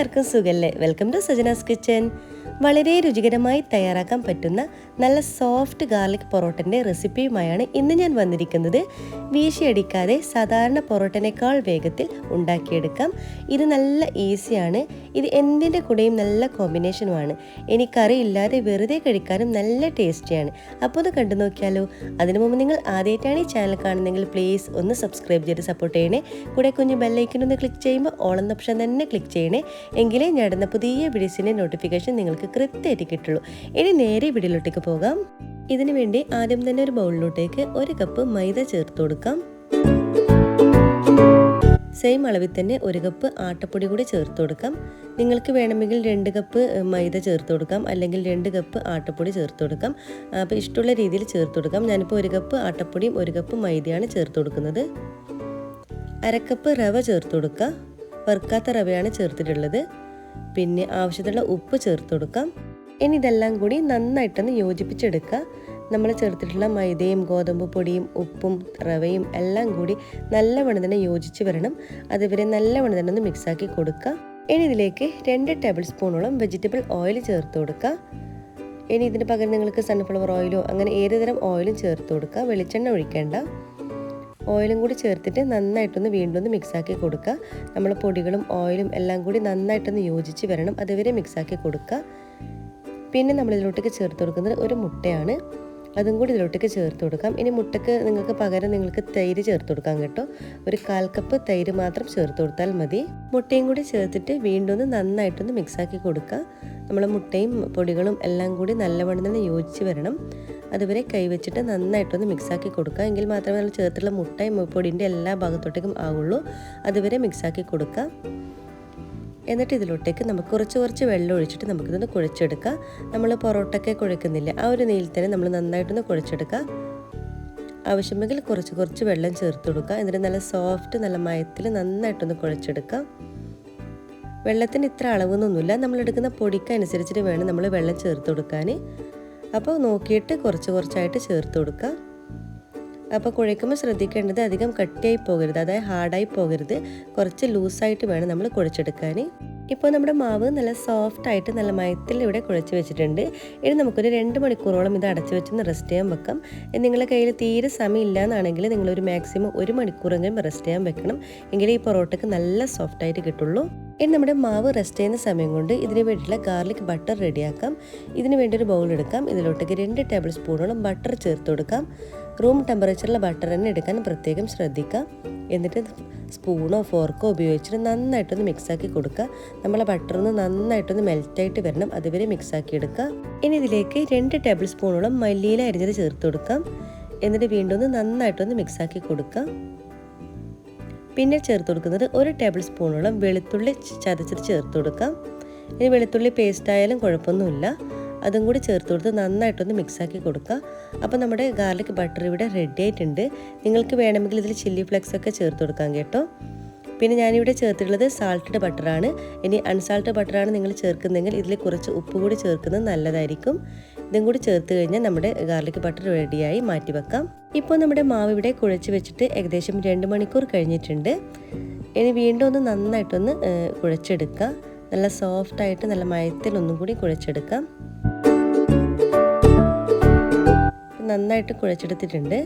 എല്ലാവർക്കും സുഖല്ലേ? Welcome to Sajana's kitchen. വളരെ രുചികരമായി തയ്യാറാക്കാൻ പറ്റുന്ന നല്ല സോഫ്റ്റ് ഗാർലിക് പൊറോട്ടൻ്റെ റെസിപ്പിയുമായാണ് ഇന്ന് ഞാൻ വന്നിരിക്കുന്നത്. വീശിയടിക്കാതെ സാധാരണ പൊറോട്ടനേക്കാൾ വേഗത്തിൽ ഉണ്ടാക്കിയെടുക്കാം. ഇത് നല്ല ഈസിയാണ്. ഇത് എന്തിൻ്റെ കൂടെയും നല്ല കോമ്പിനേഷനുമാണ്. ഇനി കറി ഇല്ലാതെ വെറുതെ കഴിക്കാനും നല്ല ടേസ്റ്റിയാണ്. അപ്പോൾ അത് കണ്ടു നോക്കിയാലോ. അതിനു മുമ്പ് നിങ്ങൾ ആദ്യമായിട്ടാണ് ഈ ചാനൽ കാണുന്നതെങ്കിൽ പ്ലീസ് ഒന്ന് സബ്സ്ക്രൈബ് ചെയ്ത് സപ്പോർട്ട് ചെയ്യണേ. കൂടെ കുഞ്ഞ് ബെല്ലൈക്കനൊന്ന് ക്ലിക്ക് ചെയ്യുമ്പോൾ ഓൾ എന്ന ഓപ്ഷൻ തന്നെ ക്ലിക്ക് ചെയ്യണേ. എങ്കിലേ ഞാൻ ഇടുന്ന പുതിയ വീഡിയോസിൻ്റെ നോട്ടിഫിക്കേഷൻ നിങ്ങൾക്ക് കൃത്യമായിട്ട് കിട്ടുള്ളൂ. ഇനി നേരെ വീഡിയോയിലോട്ടേക്ക് പോകാം. ഇതിനു വേണ്ടി ആദ്യം തന്നെ ഒരു ബൗളിലോട്ടേക്ക് 1 കപ്പ് മൈദ ചേർത്ത് കൊടുക്കാം. സെയിം അളവിൽ തന്നെ 1 കപ്പ് ആട്ടപ്പൊടി കൂടി ചേർത്ത് കൊടുക്കാം. നിങ്ങൾക്ക് വേണമെങ്കിൽ 2 കപ്പ് മൈദ ചേർത്ത് കൊടുക്കാം, അല്ലെങ്കിൽ 2 കപ്പ് ആട്ടപ്പൊടി ചേർത്ത് കൊടുക്കാം. അപ്പോൾ ഇഷ്ടമുള്ള രീതിയിൽ ചേർത്ത് കൊടുക്കാം. ഞാനിപ്പോൾ 1 കപ്പ് ആട്ടപ്പൊടിയും 1 കപ്പ് മൈദയാണ് ചേർത്ത് കൊടുക്കുന്നത്. 1/2 കപ്പ് റവ ചേർത്ത് കൊടുക്കുക. വറുക്കാത്ത റവയാണ് ചേർത്തിട്ടുള്ളത്. പിന്നെ ആവശ്യത്തിനുള്ള ഉപ്പ് ചേർത്ത് കൊടുക്കാം. ഇനി ഇതെല്ലാം കൂടി നന്നായിട്ടൊന്ന് യോജിപ്പിച്ചെടുക്കുക. നമ്മൾ ചേർത്തിട്ടുള്ള മൈദയും ഗോതമ്പ് പൊടിയും ഉപ്പും റവയും എല്ലാം കൂടി നല്ലവണ്ണം തന്നെ യോജിച്ച് വരണം. അതുവരെ നല്ലവണ്ണം തന്നെ ഒന്ന് മിക്സാക്കി കൊടുക്കുക. ഇനി ഇതിലേക്ക് 2 ടേബിൾ സ്പൂണോളം വെജിറ്റബിൾ ഓയിൽ ചേർത്ത് കൊടുക്കുക. ഇനി ഇതിന് പകരം നിങ്ങൾക്ക് സൺഫ്ലവർ ഓയിലോ അങ്ങനെ ഏത് തരം ഓയിലും ചേർത്ത് കൊടുക്കുക. വെളിച്ചെണ്ണ ഒഴിക്കേണ്ട. ഓയിലും കൂടി ചേർത്തിട്ട് നന്നായിട്ടൊന്ന് വീണ്ടും ഒന്ന് മിക്സാക്കി കൊടുക്കുക. നമ്മൾ പൊടികളും ഓയിലും എല്ലാം കൂടി നന്നായിട്ടൊന്ന് യോജിച്ച് വരണം. അതുവരെ മിക്സാക്കി കൊടുക്കുക. പിന്നെ നമ്മൾ ഇതിലോട്ടേക്ക് ചേർത്ത് കൊടുക്കുന്നത് ഒരു മുട്ടയാണ്. അതും കൂടി ഇതിലോട്ടേക്ക് ചേർത്ത് കൊടുക്കാം. ഇനി മുട്ടയ്ക്ക് നിങ്ങൾക്ക് പകരം നിങ്ങൾക്ക് തൈര് ചേർത്ത് കൊടുക്കാം കേട്ടോ. ഒരു 1/4 കപ്പ് തൈര് മാത്രം ചേർത്ത് കൊടുത്താൽ മതി. മുട്ടയും കൂടി ചേർത്തിട്ട് വീണ്ടും ഒന്ന് നന്നായിട്ടൊന്ന് മിക്സാക്കി കൊടുക്കുക. നമ്മൾ മുട്ടയും പൊടികളും എല്ലാം കൂടി നല്ലവണ്ണം തന്നെ യോജിച്ച് വരണം. അതുവരെ കൈവച്ചിട്ട് നന്നായിട്ടൊന്ന് മിക്സാക്കി കൊടുക്കുക. എങ്കിൽ മാത്രമേ നമ്മൾ ചേർത്തുള്ള മുട്ടയും പൊടിൻ്റെ എല്ലാ ഭാഗത്തോട്ടേക്കും ആവുള്ളൂ. അതുവരെ മിക്സാക്കി കൊടുക്കുക. എന്നിട്ട് ഇതിലോട്ടേക്ക് നമുക്ക് കുറച്ച് വെള്ളം ഒഴിച്ചിട്ട് നമുക്കിതൊന്ന് കുഴച്ചെടുക്കാം. നമ്മൾ പൊറോട്ടയൊക്കെ കുഴക്കുന്നില്ല, ആ ഒരു നെയ്യിൽ തന്നെ നമ്മൾ നന്നായിട്ടൊന്ന് കുഴച്ചെടുക്കുക. ആവശ്യമെങ്കിൽ കുറച്ച് വെള്ളം ചേർത്ത് കൊടുക്കുക. എന്നിട്ട് നല്ല സോഫ്റ്റ് നല്ല മയത്തിൽ നന്നായിട്ടൊന്ന് കുഴച്ചെടുക്കുക. വെള്ളത്തിന് ഇത്ര അളവൊന്നുമില്ല, നമ്മളെടുക്കുന്ന പൊടിക്കനുസരിച്ചിട്ട് വേണം നമ്മൾ വെള്ളം ചേർത്ത് കൊടുക്കാൻ. അപ്പോൾ നോക്കിയിട്ട് കുറച്ചായിട്ട് ചേർത്ത് കൊടുക്കുക. അപ്പോൾ കുഴയ്ക്കുമ്പോൾ ശ്രദ്ധിക്കേണ്ടത് അധികം കട്ടിയായി പോകരുത്, അതായത് ഹാർഡായി പോകരുത്. കുറച്ച് ലൂസായിട്ട് വേണം നമ്മൾ കുഴച്ചെടുക്കാൻ. ഇപ്പോൾ നമ്മുടെ മാവ് നല്ല സോഫ്റ്റായിട്ട് നല്ല മയത്തിൽ ഇവിടെ കുഴച്ച് വെച്ചിട്ടുണ്ട്. ഇനി നമുക്കൊരു 2 മണിക്കൂറോളം ഇത് അടച്ചു വെച്ചൊന്ന് റെസ്റ്റ് ചെയ്യാൻ വെക്കാം. നിങ്ങളുടെ കയ്യിൽ തീരെ സമയം ഇല്ല എന്നാണെങ്കിൽ നിങ്ങളൊരു മാക്സിമം 1 മണിക്കൂറെങ്കിലും റെസ്റ്റ് ചെയ്യാൻ വെക്കണം. എങ്കിലേ ഈ പൊറോട്ടയ്ക്ക് നല്ല സോഫ്റ്റായിട്ട് കിട്ടുള്ളൂ. ഇനി നമ്മുടെ മാവ് റെസ്റ്റ് ചെയ്യുന്ന സമയം കൊണ്ട് ഇതിന് വേണ്ടിയിട്ടുള്ള ഗാർലിക് ബട്ടർ റെഡിയാക്കാം. ഇതിന് വേണ്ടി ഒരു ബൗൾ എടുക്കാം. ഇതിലോട്ടേക്ക് 2 ടേബിൾ സ്പൂണോളം ബട്ടർ ചേർത്ത് കൊടുക്കാം. റൂം ടെമ്പറേച്ചറിലെ ബട്ടർ തന്നെ എടുക്കാൻ പ്രത്യേകം ശ്രദ്ധിക്കുക. എന്നിട്ട് സ്പൂണോ ഫോർക്കോ ഉപയോഗിച്ചിട്ട് നന്നായിട്ടൊന്ന് മിക്സാക്കി കൊടുക്കുക. നമ്മളെ ബട്ടറൊന്ന് നന്നായിട്ടൊന്ന് മെൽറ്റായിട്ട് വരണം, അതുവരെ മിക്സാക്കി എടുക്കുക. ഇനി ഇതിലേക്ക് 2 ടേബിൾ സ്പൂണോളം മല്ലിയില അരിഞ്ഞത് ചേർത്ത് കൊടുക്കാം. എന്നിട്ട് വീണ്ടും ഒന്ന് നന്നായിട്ടൊന്ന് മിക്സാക്കി കൊടുക്കുക. പിന്നെ ചേർത്ത് കൊടുക്കുന്നത് 1 ടേബിൾ സ്പൂണോളം വെളുത്തുള്ളി ചതച്ചത് ചേർത്ത് കൊടുക്കാം. ഇനി വെളുത്തുള്ളി പേസ്റ്റ് ആയാലും കുഴപ്പമൊന്നുമില്ല. അതും കൂടി ചേർത്ത് കൊടുത്ത് നന്നായിട്ടൊന്ന് മിക്സാക്കി കൊടുക്കുക. അപ്പോൾ നമ്മുടെ ഗാർലിക് ബട്ടർ ഇവിടെ റെഡി ആയിട്ടുണ്ട്. നിങ്ങൾക്ക് വേണമെങ്കിൽ ഇതിൽ ചില്ലി ഫ്ലെക്സ് ഒക്കെ ചേർത്ത് കൊടുക്കാം കേട്ടോ. പിന്നെ ഞാനിവിടെ ചേർത്തിട്ടുള്ളത് സാൾട്ടഡ് ബട്ടറാണ്. ഇനി അൺസാൾട്ടഡ് ബട്ടറാണ് നിങ്ങൾ ചേർക്കുന്നതെങ്കിൽ ഇതിൽ കുറച്ച് ഉപ്പ് കൂടി ചേർക്കുന്നത് നല്ലതായിരിക്കും. ഇതും കൂടി ചേർത്ത് കഴിഞ്ഞാൽ നമ്മുടെ ഗാർലിക് ബട്ടർ റെഡിയായി മാറ്റി വെക്കാം. ഇപ്പോൾ നമ്മുടെ മാവ് ഇവിടെ കുഴച്ച് വെച്ചിട്ട് ഏകദേശം 2 മണിക്കൂർ കഴിഞ്ഞിട്ടുണ്ട്. ഇനി വീണ്ടും ഒന്ന് നന്നായിട്ടൊന്ന് കുഴച്ചെടുക്കുക. നല്ല സോഫ്റ്റായിട്ട് നല്ല മയത്തിൽ ഒന്നും കൂടി കുഴച്ചെടുക്കാം. നന്നായിട്ട് കുഴച്ചെടുത്തിട്ടുണ്ട്.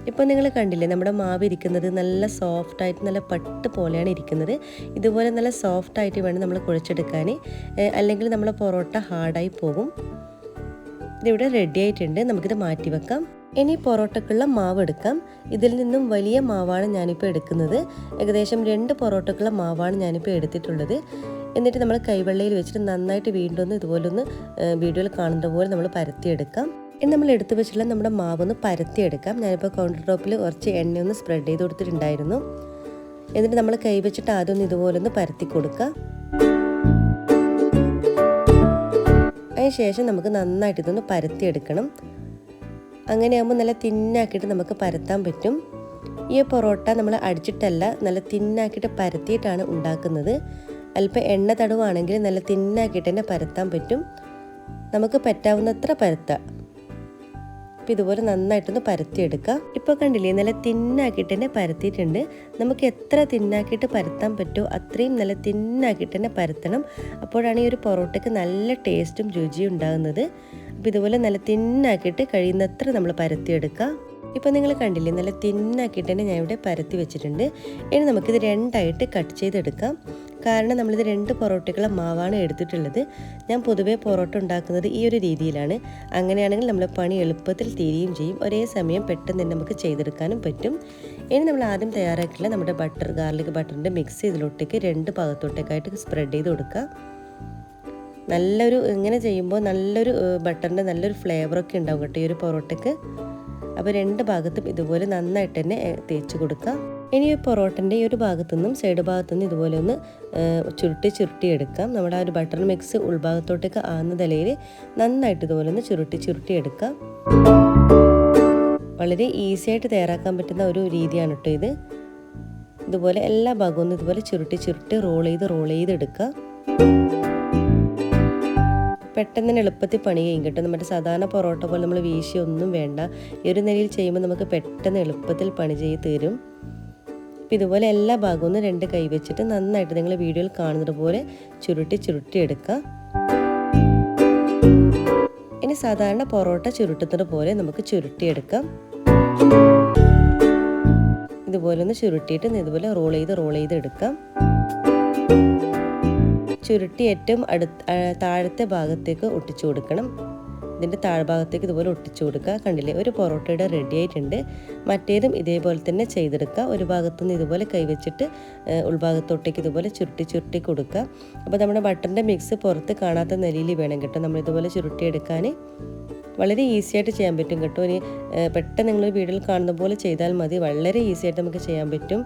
ഇപ്പോൾ നിങ്ങൾ കണ്ടില്ലേ, നമ്മുടെ മാവ് ഇരിക്കുന്നത് നല്ല സോഫ്റ്റായിട്ട് നല്ല പട്ട് പോലെയാണ് ഇരിക്കുന്നത്. ഇതുപോലെ നല്ല സോഫ്റ്റായിട്ട് വേണം നമ്മൾ കുഴച്ചെടുക്കാൻ, അല്ലെങ്കിൽ നമ്മളെ പൊറോട്ട ഹാർഡായി പോകും. ഇതിവിടെ റെഡി ആയിട്ടുണ്ട്. നമുക്കിത് മാറ്റി വെക്കാം. ഇനി പൊറോട്ടക്കുള്ള മാവ് എടുക്കാം. ഇതിൽ നിന്നും വലിയ മാവാണ് ഞാനിപ്പോൾ എടുക്കുന്നത്. ഏകദേശം 2 പൊറോട്ടക്കുള്ള മാവാണ് ഞാനിപ്പോൾ എടുത്തിട്ടുള്ളത്. എന്നിട്ട് നമ്മൾ കൈവെള്ളയിൽ വെച്ചിട്ട് നന്നായിട്ട് വീണ്ടും ഒന്ന് ഇതുപോലെ ഒന്ന് വീഡിയോയിൽ കാണുന്ന പോലെ നമ്മൾ പരത്തിയെടുക്കാം. ഇനി നമ്മൾ എടുത്ത് വെച്ചിട്ടുള്ള നമ്മുടെ മാവൊന്ന് പരത്തിയെടുക്കാം. ഞാനിപ്പോൾ കൗണ്ടർ ടോപ്പിൽ കുറച്ച് എണ്ണയൊന്ന് സ്പ്രെഡ് ചെയ്ത് കൊടുത്തിട്ടുണ്ടായിരുന്നു. എന്നിട്ട് നമ്മൾ കൈ വെച്ചിട്ട് ആദ്യം ഒന്ന് ഇതുപോലെ ഒന്ന് പരത്തി കൊടുക്കുക. അതിനുശേഷം നമുക്ക് നന്നായിട്ട് ഇതൊന്ന് പരത്തിയെടുക്കണം. അങ്ങനെയാകുമ്പോൾ നല്ല തിന്നാക്കിയിട്ട് നമുക്ക് പരത്താൻ പറ്റും. ഈ പൊറോട്ട നമ്മൾ അടിച്ചിട്ടല്ല, നല്ല തിന്നാക്കിയിട്ട് പരത്തിയിട്ടാണ് ഉണ്ടാക്കുന്നത്. അല്പം എണ്ണ തടവാണെങ്കിൽ നല്ല തിന്നാക്കിയിട്ട് തന്നെ പരത്താൻ പറ്റും. നമുക്ക് പറ്റാവുന്നത്ര പരത്താം. അപ്പോൾ ഇതുപോലെ നന്നായിട്ടൊന്ന് പരത്തിയെടുക്കാം. ഇപ്പോൾ കണ്ടില്ലേ, നല്ല തിന്നാക്കിയിട്ട് തന്നെ പരത്തിയിട്ടുണ്ട്. നമുക്ക് എത്ര തിന്നാക്കിയിട്ട് പരത്താൻ പറ്റുമോ അത്രയും നല്ല തിന്നാക്കിയിട്ട് തന്നെ പരത്തണം. അപ്പോഴാണ് ഈ ഒരു പൊറോട്ടയ്ക്ക് നല്ല ടേസ്റ്റും രുചിയും ഉണ്ടാകുന്നത്. അപ്പോൾ ഇതുപോലെ നല്ല തിന്നാക്കിയിട്ട് കഴിയുന്നത്ര നമ്മൾ പരത്തിയെടുക്കുക. ഇപ്പോൾ നിങ്ങൾ കണ്ടില്ലേ, നല്ല തിന്നാക്കിയിട്ട് തന്നെ ഞാൻ ഇവിടെ പരത്തി വെച്ചിട്ടുണ്ട്. ഇനി നമുക്കിത് രണ്ടായിട്ട് കട്ട് ചെയ്തെടുക്കാം. കാരണം നമ്മളിത് 2 പൊറോട്ടയ്ക്കുള്ള മാവാണ് എടുത്തിട്ടുള്ളത്. ഞാൻ പൊതുവേ പൊറോട്ട ഉണ്ടാക്കുന്നത് ഈ ഒരു രീതിയിലാണ്. അങ്ങനെയാണെങ്കിൽ നമ്മൾ പണി എളുപ്പത്തിൽ തീരുകയും ചെയ്യും, ഒരേ സമയം പെട്ടെന്ന് തന്നെ നമുക്ക് ചെയ്തെടുക്കാനും പറ്റും. ഇനി നമ്മൾ ആദ്യം തയ്യാറാക്കിയുള്ള നമ്മുടെ ഗാർലിക് ബട്ടറിൻ്റെ മിക്സ് ഇതിലോട്ടേക്ക് 2 ഭാഗത്തോട്ടേക്കായിട്ട് സ്പ്രെഡ് ചെയ്ത് കൊടുക്കുക. ഇങ്ങനെ ചെയ്യുമ്പോൾ നല്ലൊരു ബട്ടറിൻ്റെ നല്ലൊരു ഫ്ലേവറൊക്കെ ഉണ്ടാവും കേട്ടോ ഈ ഒരു പൊറോട്ടയ്ക്ക്. അപ്പോൾ 2 ഭാഗത്തും ഇതുപോലെ നന്നായിട്ട് തന്നെ തേച്ച് കൊടുക്കുക. ഇനി ഈ പൊറോട്ടൻ്റെ ഈ ഒരു ഭാഗത്തുനിന്നും സൈഡ് ഭാഗത്തുനിന്നും ഇതുപോലെ ഒന്ന് ചുരുട്ടി എടുക്കാം. നമ്മുടെ ആ ഒരു ബട്ടർ മിക്സ് ഉൾഭാഗത്തോട്ടേക്ക് ആകുന്ന നിലയിൽ നന്നായിട്ട് ഇതുപോലെ ഒന്ന് ചുരുട്ടി എടുക്കാം. വളരെ ഈസി ആയിട്ട് തയ്യാറാക്കാൻ പറ്റുന്ന ഒരു രീതിയാണ് കേട്ടോ ഇത്. ഇതുപോലെ എല്ലാ ഭാഗവും ഇതുപോലെ ചുരുട്ടി റോൾ ചെയ്ത് എടുക്കുക. പെട്ടെന്ന് തന്നെ എളുപ്പത്തിൽ പണി കഴിയും കേട്ടോ. നമ്മുടെ സാധാരണ പൊറോട്ട പോലെ നമ്മൾ വീശിയൊന്നും വേണ്ട. ഈ ഒരു നിലയിൽ ചെയ്യുമ്പോൾ നമുക്ക് പെട്ടെന്ന് എളുപ്പത്തിൽ പണി ചെയ്ത് തരും. അപ്പോൾ ഇതുപോലെ എല്ലാ ഭാഗവും 2 കൈ വെച്ചിട്ട് നന്നായിട്ട് നിങ്ങൾ വീഡിയോയിൽ കാണുന്നത് പോലെ ചുരുട്ടി എടുക്കുക. ഇനി സാധാരണ പൊറോട്ട ചുരുട്ടുന്നത് പോലെ നമുക്ക് ചുരുട്ടിയെടുക്കാം. ഇതുപോലെ ഒന്ന് ചുരുട്ടിയിട്ട് ഇതുപോലെ റോൾ ചെയ്ത് എടുക്കാം. ചുരുട്ടി ഏറ്റവും താഴത്തെ ഭാഗത്തേക്ക് ഒട്ടിച്ചു കൊടുക്കണം. ഇതിൻ്റെ താഴ്ഭാഗത്തേക്ക് ഇതുപോലെ ഒട്ടിച്ചു കൊടുക്കുക. കണ്ടില്ലേ, ഒരു പൊറോട്ടയുടെ റെഡി ആയിട്ടുണ്ട്. മറ്റേതും ഇതേപോലെ തന്നെ ചെയ്തെടുക്കുക. ഒരു ഭാഗത്തുനിന്ന് ഇതുപോലെ കൈവച്ചിട്ട് ഉൾഭാഗത്തോട്ടേക്ക് ഇതുപോലെ ചുരുട്ടി കൊടുക്കുക. അപ്പോൾ നമ്മുടെ ബട്ടറിൻ്റെ മിക്സ് പുറത്ത് കാണാത്ത നിലയിൽ വേണം കേട്ടോ നമ്മളിതുപോലെ ചുരുട്ടിയെടുക്കാൻ. വളരെ ഈസി ആയിട്ട് ചെയ്യാൻ പറ്റും കേട്ടോ. ഇനി പെട്ടെന്ന് നിങ്ങൾ വീഡിയോയിൽ കാണുന്ന പോലെ ചെയ്താൽ മതി. വളരെ ഈസി ആയിട്ട് നമുക്ക് ചെയ്യാൻ പറ്റും.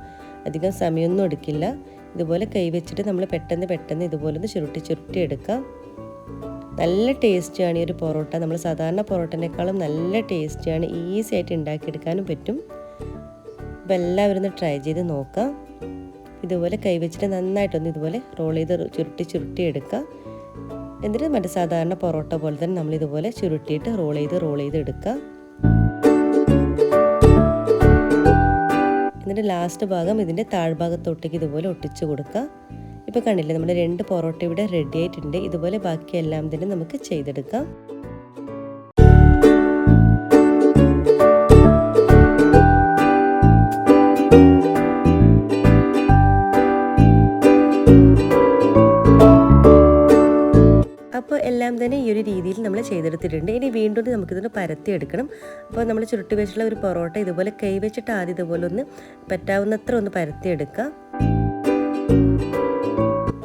അധികം സമയമൊന്നും എടുക്കില്ല. ഇതുപോലെ കൈവച്ചിട്ട് നമ്മൾ പെട്ടെന്ന് ഇതുപോലെ ഒന്ന് ചുരുട്ടി എടുക്കാം. നല്ല ടേസ്റ്റിയാണ് ഈ ഒരു പൊറോട്ട. നമ്മൾ സാധാരണ പൊറോട്ടനേക്കാളും നല്ല ടേസ്റ്റിയാണ്. ഈസി ആയിട്ട് ഉണ്ടാക്കിയെടുക്കാനും പറ്റും. അപ്പോൾ എല്ലാവരും ഒന്ന് ട്രൈ ചെയ്ത് നോക്കാം. ഇതുപോലെ കൈവച്ചിട്ട് നന്നായിട്ടൊന്ന് ഇതുപോലെ റോൾ ചെയ്ത് ചുരുട്ടി എടുക്കുക. എന്നിട്ട് മറ്റേ സാധാരണ പൊറോട്ട പോലെ തന്നെ നമ്മളിതുപോലെ ചുരുട്ടിയിട്ട് റോൾ ചെയ്ത് എടുക്കുക. എന്നിട്ട് ലാസ്റ്റ് ഭാഗം ഇതിൻ്റെ താഴ്ഭാഗത്തോട്ടേക്ക് ഇതുപോലെ ഒട്ടിച്ചു കൊടുക്കുക. ഇപ്പോൾ കണ്ടില്ലേ, നമ്മുടെ 2 പൊറോട്ട ഇവിടെ റെഡി ആയിട്ടുണ്ട്. ഇതുപോലെ ബാക്കിയെല്ലാം തന്നെ നമുക്ക് ചെയ്തെടുക്കാം. അപ്പോൾ എല്ലാം തന്നെ ഈ ഒരു രീതിയിൽ നമ്മൾ ചെയ്തെടുത്തിട്ടുണ്ട്. ഇനി വീണ്ടും നമുക്കിതൊന്ന് പരത്തിയെടുക്കണം. അപ്പോൾ നമ്മൾ ചുരുട്ടി വെച്ചിട്ടുള്ള ഒരു പൊറോട്ട ഇതുപോലെ കൈവച്ചിട്ട് ആദ്യം ഇതുപോലെ ഒന്ന് പറ്റാവുന്നത്ര ഒന്ന് പരത്തിയെടുക്കുക.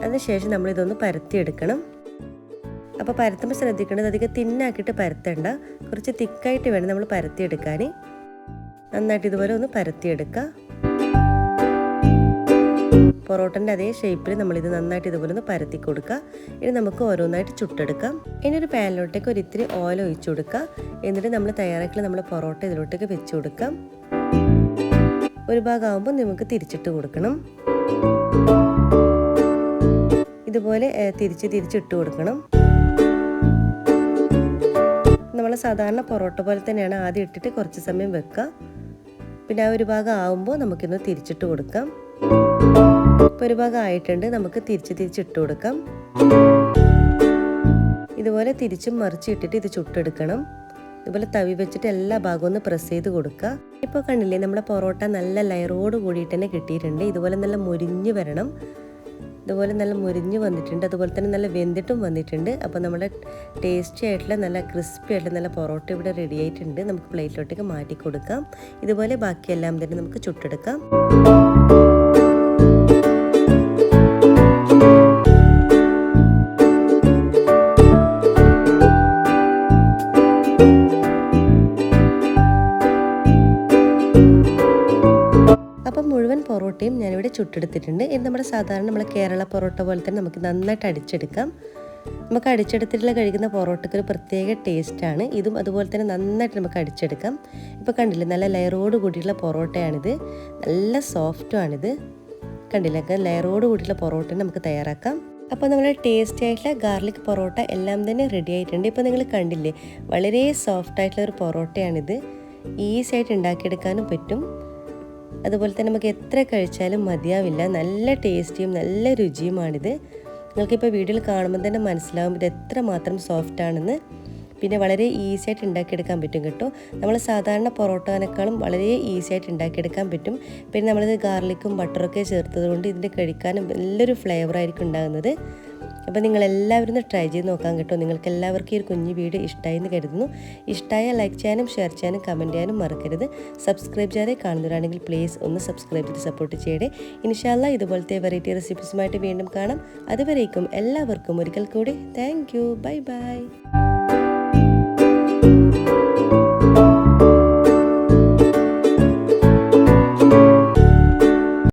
അതിനുശേഷം നമ്മളിതൊന്ന് പരത്തിയെടുക്കണം. അപ്പോൾ പരത്തുമ്പോൾ ശ്രദ്ധിക്കേണ്ടത് അധികം തിന്നാക്കിയിട്ട് പരത്തണ്ട, കുറച്ച് തിക്കായിട്ട് വേണം നമ്മൾ പരത്തിയെടുക്കാൻ. നന്നായിട്ട് ഇതുപോലെ ഒന്ന് പരത്തിയെടുക്കുക. പൊറോട്ടൻ്റെ അതേ ഷേപ്പിൽ നമ്മളിത് നന്നായിട്ട് ഇതുപോലെ ഒന്ന് പരത്തി കൊടുക്കുക. ഇനി നമുക്ക് ഓരോന്നായിട്ട് ചുട്ടെടുക്കാം. ഇനി ഒരു പാനിലോട്ടേക്ക് ഒരിത്തിരി ഓയിൽ ഒഴിച്ചു കൊടുക്കുക. എന്നിട്ട് നമ്മൾ തയ്യാറാക്കിയുള്ള നമ്മുടെ പൊറോട്ട ഇതിലോട്ടേക്ക് വെച്ച് കൊടുക്കാം. ഒരു ഭാഗമാകുമ്പോൾ നമുക്ക് തിരിച്ചിട്ട് കൊടുക്കണം. ഇതുപോലെ തിരിച്ചിട്ട് കൊടുക്കണം. നമ്മൾ സാധാരണ പൊറോട്ട പോലെ തന്നെയാണ്. ആദ്യം ഇട്ടിട്ട് കുറച്ച് സമയം വെക്കുക. പിന്നെ ആ ഒരു ഭാഗം ആവുമ്പോൾ നമുക്കിന്ന് തിരിച്ചിട്ട് കൊടുക്കാം. ഇപ്പോൾ ഒരു ഭാഗം ആയിട്ടുണ്ട്. നമുക്ക് തിരിച്ചിട്ട് കൊടുക്കാം. ഇതുപോലെ തിരിച്ചും മറിച്ച് ഇട്ടിട്ട് ഇത് ചുട്ടെടുക്കണം. ഇതുപോലെ തവി വെച്ചിട്ട് എല്ലാ ഭാഗവും ഒന്ന് പ്രസ് ചെയ്ത് കൊടുക്കുക. ഇപ്പോൾ കണ്ടില്ലേ, നമ്മുടെ പൊറോട്ട നല്ല ലെയറോട് കൂടിയിട്ട് തന്നെ കിട്ടിയിട്ടുണ്ട്. ഇതുപോലെ നല്ല മുരിഞ്ഞ് വരണം. ഇതുപോലെ നല്ല മുരിഞ്ഞ് വന്നിട്ടുണ്ട്. അതുപോലെ തന്നെ നല്ല വെന്തിട്ടും വന്നിട്ടുണ്ട്. അപ്പോൾ നമ്മുടെ ടേസ്റ്റി ആയിട്ടുള്ള നല്ല ക്രിസ്പി ആയിട്ടുള്ള നല്ല പൊറോട്ട ഇവിടെ റെഡി ആയിട്ടുണ്ട്. നമുക്ക് പ്ലേറ്റിലോട്ടേക്ക് മാറ്റി കൊടുക്കാം. ഇതുപോലെ ബാക്കിയെല്ലാം തന്നെ നമുക്ക് ചുട്ടെടുക്കാം. അപ്പം മുഴുവൻ പൊറോട്ടയും ഞാനിവിടെ ചുട്ടെടുത്തിട്ടുണ്ട്. ഇത് നമ്മുടെ സാധാരണ നമ്മളെ കേരള പൊറോട്ട പോലെ തന്നെ നമുക്ക് നന്നായിട്ട് അടിച്ചെടുക്കാം. നമുക്ക് അടിച്ചെടുത്തിട്ടുള്ള കഴിക്കുന്ന പൊറോട്ടയ്ക്ക് ഒരു പ്രത്യേക ടേസ്റ്റാണ്. ഇതും അതുപോലെ തന്നെ നന്നായിട്ട് നമുക്ക് അടിച്ചെടുക്കാം. ഇപ്പോൾ കണ്ടില്ലേ, നല്ല ലെയറോട് കൂടിയുള്ള പൊറോട്ടയാണിത്. നല്ല സോഫ്റ്റുമാണിത്. കണ്ടില്ലേ, ലെയറോട് കൂടിയുള്ള പൊറോട്ട നമുക്ക് തയ്യാറാക്കാം. അപ്പോൾ നമ്മുടെ ടേസ്റ്റി ആയിട്ടുള്ള ഗാർലിക് പൊറോട്ട എല്ലാം തന്നെ റെഡി ആയിട്ടുണ്ട്. ഇപ്പോൾ നിങ്ങൾ കണ്ടില്ലേ, വളരെ സോഫ്റ്റ് ആയിട്ടുള്ള ഒരു പൊറോട്ടയാണിത്. ഈസി ആയിട്ട് ഉണ്ടാക്കിയെടുക്കാനും പറ്റും. അതുപോലെ തന്നെ നമുക്ക് എത്ര കഴിച്ചാലും മതിയാവില്ല. നല്ല ടേസ്റ്റിയും നല്ല രുചിയുമാണിത്. നിങ്ങൾക്കിപ്പോൾ വീഡിയോയിൽ കാണുമ്പോൾ തന്നെ മനസ്സിലാവും ഇത് എത്രമാത്രം സോഫ്റ്റാണെന്ന്. പിന്നെ വളരെ ഈസി ആയിട്ട് ഉണ്ടാക്കിയെടുക്കാൻ പറ്റും കേട്ടോ. നമ്മൾ സാധാരണ പൊറോട്ടേനേക്കാളും വളരെ ഈസി ആയിട്ട് ഉണ്ടാക്കിയെടുക്കാൻ പറ്റും. പിന്നെ നമ്മളിത് ഗാർലിക്കും ബട്ടറൊക്കെ ചേർത്തത് കൊണ്ട് ഇതിൻ്റെ കഴിക്കാനും നല്ലൊരു ഫ്ലേവറായിരിക്കും ഉണ്ടാകുന്നത്. അപ്പോൾ നിങ്ങളെല്ലാവരും ട്രൈ ചെയ്ത് നോക്കാം കേട്ടോ. നിങ്ങൾക്ക് എല്ലാവർക്കും ഈ ഒരു കുഞ്ഞു വീഡിയോ ഇഷ്ടമായി എന്ന് കരുതുന്നു. ഇഷ്ടമായാൽ ലൈക്ക് ചെയ്യാനും ഷെയർ ചെയ്യാനും കമൻറ്റ് ചെയ്യാനും മറക്കരുത്. സബ്സ്ക്രൈബ് ചെയ്യാതെ കാണുന്നവരാണെങ്കിൽ പ്ലീസ് ഒന്ന് സബ്സ്ക്രൈബ് ചെയ്ത് സപ്പോർട്ട് ചെയ്യണേ. ഇൻഷാ അല്ലാഹ് ഇതുപോലത്തെ വെറൈറ്റി റെസിപ്പീസുമായിട്ട് വീണ്ടും കാണാം. അതുവരേക്കും എല്ലാവർക്കും ഒരിക്കൽ കൂടി താങ്ക് യു. Bye bye.